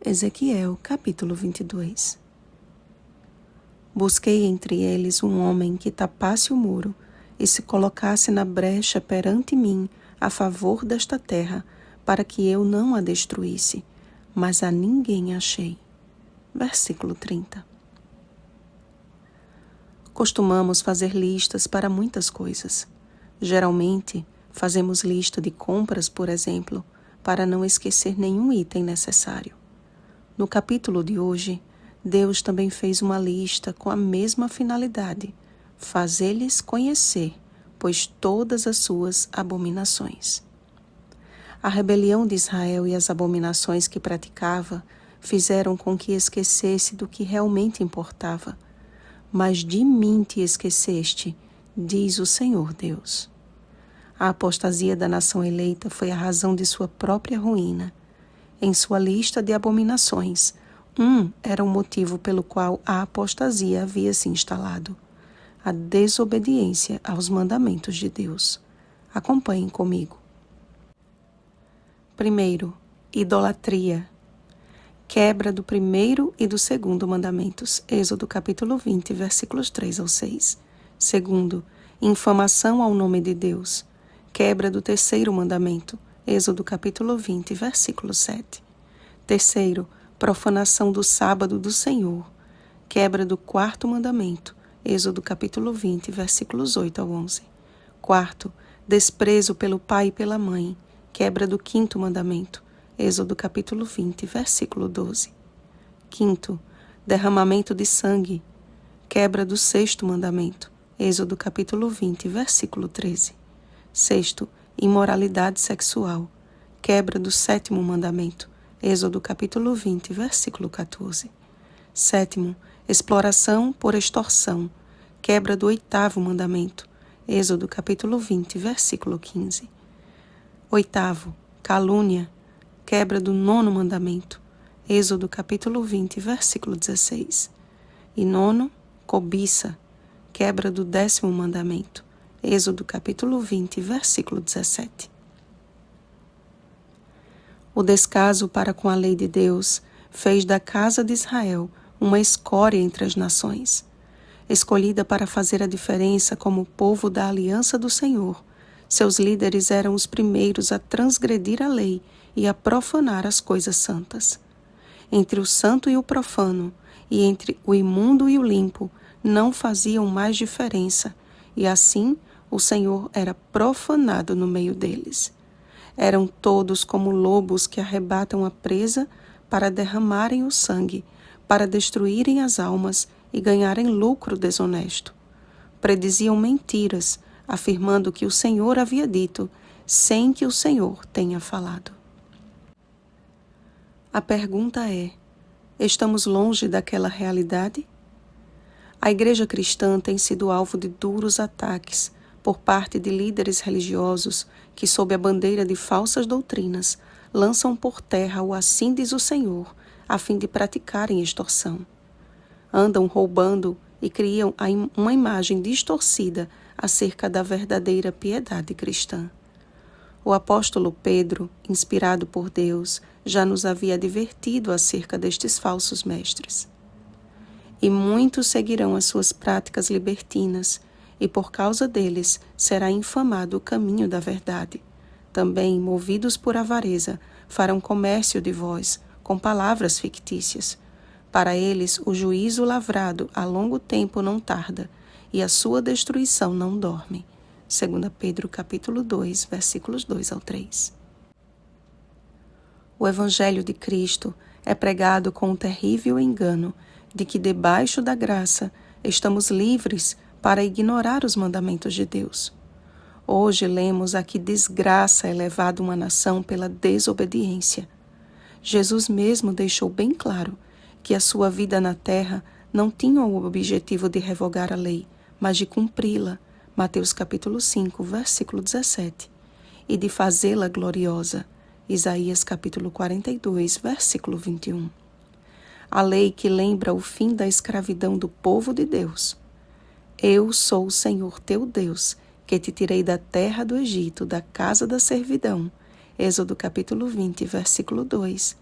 Ezequiel, capítulo 22. Busquei entre eles um homem que tapasse o muro e se colocasse na brecha perante mim a favor desta terra, para que eu não a destruísse, mas a ninguém achei. Versículo 30. Costumamos fazer listas para muitas coisas. Geralmente, fazemos lista de compras, por exemplo, para não esquecer nenhum item necessário. No capítulo de hoje, Deus também fez uma lista com a mesma finalidade, fazer-lhes conhecer, pois todas as suas abominações. A rebelião de Israel e as abominações que praticava fizeram com que esquecesse do que realmente importava. Mas de mim te esqueceste, diz o Senhor Deus. A apostasia da nação eleita foi a razão de sua própria ruína. Em sua lista de abominações, era o motivo pelo qual a apostasia havia se instalado: a desobediência aos mandamentos de Deus. Acompanhem comigo. Primeiro, idolatria. Quebra do primeiro e do segundo mandamentos. Êxodo capítulo 20, versículos 3 ao 6. Segundo, infamação ao nome de Deus. Quebra do terceiro mandamento. Êxodo capítulo 20, versículo 7. Terceiro, profanação do sábado do Senhor. Quebra do quarto mandamento. Êxodo capítulo 20, versículos 8 ao 11. Quarto, desprezo pelo pai e pela mãe. Quebra do quinto mandamento. Êxodo capítulo 20, versículo 12. Quinto, derramamento de sangue. Quebra do sexto mandamento. Êxodo capítulo 20, versículo 13. Sexto, imoralidade sexual. Quebra do sétimo mandamento. Êxodo capítulo 20, versículo 14. Sétimo, exploração por extorsão. Quebra do oitavo mandamento. Êxodo capítulo 20, versículo 15. Oitavo, calúnia. Quebra do nono mandamento. Êxodo capítulo 20, versículo 16. E nono, cobiça. Quebra do décimo mandamento. Êxodo capítulo 20, versículo 17. O descaso para com a lei de Deus fez da casa de Israel uma escória entre as nações. Escolhida para fazer a diferença como povo da aliança do Senhor, seus líderes eram os primeiros a transgredir a lei e a profanar as coisas santas. Entre o santo e o profano, e entre o imundo e o limpo, não faziam mais diferença, e assim o Senhor era profanado no meio deles. Eram todos como lobos que arrebatam a presa para derramarem o sangue, para destruírem as almas e ganharem lucro desonesto. Prediziam mentiras, afirmando que o Senhor havia dito, sem que o Senhor tenha falado. A pergunta é: estamos longe daquela realidade? A igreja cristã tem sido alvo de duros ataques por parte de líderes religiosos que, sob a bandeira de falsas doutrinas, lançam por terra o assim diz o Senhor, a fim de praticarem extorsão. Andam roubando e criam uma imagem distorcida acerca da verdadeira piedade cristã. O apóstolo Pedro, inspirado por Deus, já nos havia advertido acerca destes falsos mestres. E muitos seguirão as suas práticas libertinas, e por causa deles será infamado o caminho da verdade. Também, movidos por avareza, farão comércio de vós, com palavras fictícias. Para eles, o juízo lavrado a longo tempo não tarda, e a sua destruição não dorme. 2 Pedro capítulo 2, versículos 2 ao 3. O Evangelho de Cristo é pregado com o terrível engano de que debaixo da graça estamos livres para ignorar os mandamentos de Deus. Hoje lemos a que desgraça é levada uma nação pela desobediência. Jesus mesmo deixou bem claro que a sua vida na terra não tinha o objetivo de revogar a lei, mas de cumpri-la, Mateus capítulo 5, versículo 17, e de fazê-la gloriosa, Isaías capítulo 42, versículo 21. A lei que lembra o fim da escravidão do povo de Deus. Eu sou o Senhor teu Deus, que te tirei da terra do Egito, da casa da servidão. Êxodo capítulo 20, versículo 2.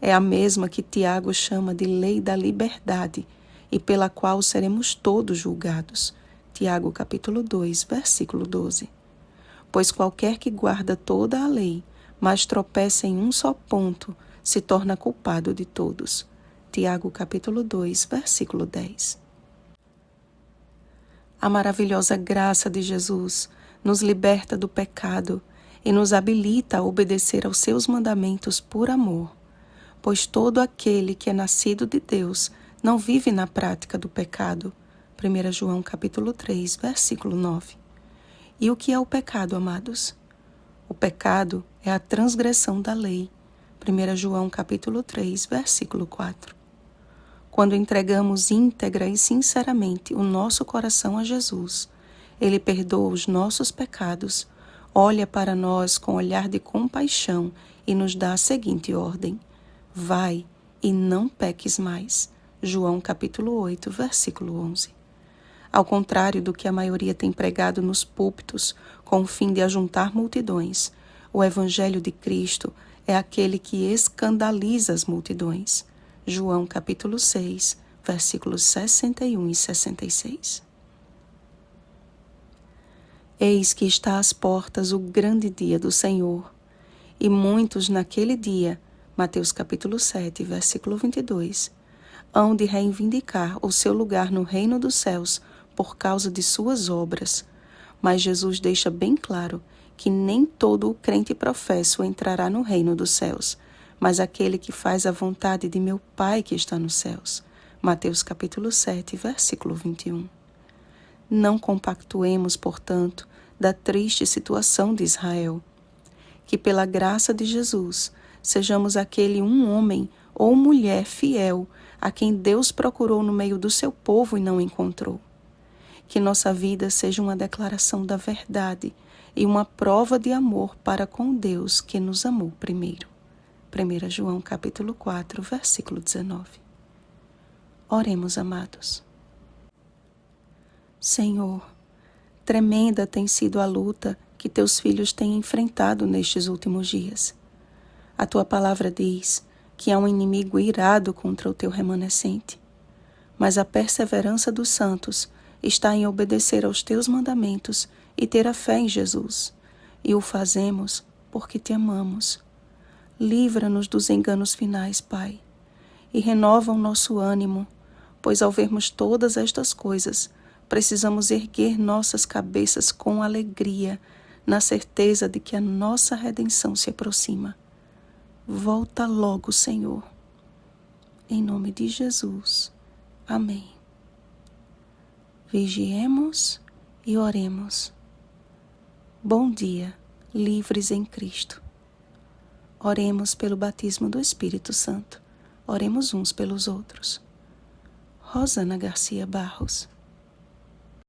É a mesma que Tiago chama de lei da liberdade e pela qual seremos todos julgados. Tiago capítulo 2, versículo 12. Pois qualquer que guarda toda a lei, mas tropeça em um só ponto, se torna culpado de todos. Tiago capítulo 2, versículo 10. A maravilhosa graça de Jesus nos liberta do pecado e nos habilita a obedecer aos seus mandamentos por amor, pois todo aquele que é nascido de Deus não vive na prática do pecado. 1 João capítulo 3, versículo 9. E o que é o pecado, amados? O pecado é a transgressão da lei. 1 João capítulo 3, versículo 4. Quando entregamos íntegra e sinceramente o nosso coração a Jesus, Ele perdoa os nossos pecados, olha para nós com olhar de compaixão e nos dá a seguinte ordem: vai e não peques mais. João capítulo 8, versículo 11. Ao contrário do que a maioria tem pregado nos púlpitos com o fim de ajuntar multidões, o Evangelho de Cristo é aquele que escandaliza as multidões. João capítulo 6, versículos 61 e 66. Eis que está às portas o grande dia do Senhor, e muitos naquele dia, Mateus capítulo 7, versículo 22, hão de reivindicar o seu lugar no reino dos céus por causa de suas obras. Mas Jesus deixa bem claro que nem todo o crente professo entrará no reino dos céus, mas aquele que faz a vontade de meu Pai que está nos céus. Mateus capítulo 7, versículo 21. Não compactuemos, portanto, da triste situação de Israel. Que pela graça de Jesus, sejamos aquele um homem ou mulher fiel a quem Deus procurou no meio do seu povo e não encontrou. Que nossa vida seja uma declaração da verdade e uma prova de amor para com Deus que nos amou primeiro. 1 João capítulo 4, versículo 19. Oremos, amados. Senhor, tremenda tem sido a luta que teus filhos têm enfrentado nestes últimos dias. A tua palavra diz que há um inimigo irado contra o teu remanescente, mas a perseverança dos santos está em obedecer aos teus mandamentos e ter a fé em Jesus, e o fazemos porque te amamos. Livra-nos dos enganos finais, Pai, e renova o nosso ânimo, pois ao vermos todas estas coisas, precisamos erguer nossas cabeças com alegria, na certeza de que a nossa redenção se aproxima. Volta logo, Senhor. Em nome de Jesus. Amém. Vigiemos e oremos. Bom dia, livres em Cristo. Oremos pelo batismo do Espírito Santo. Oremos uns pelos outros. Rosana Garcia Barros.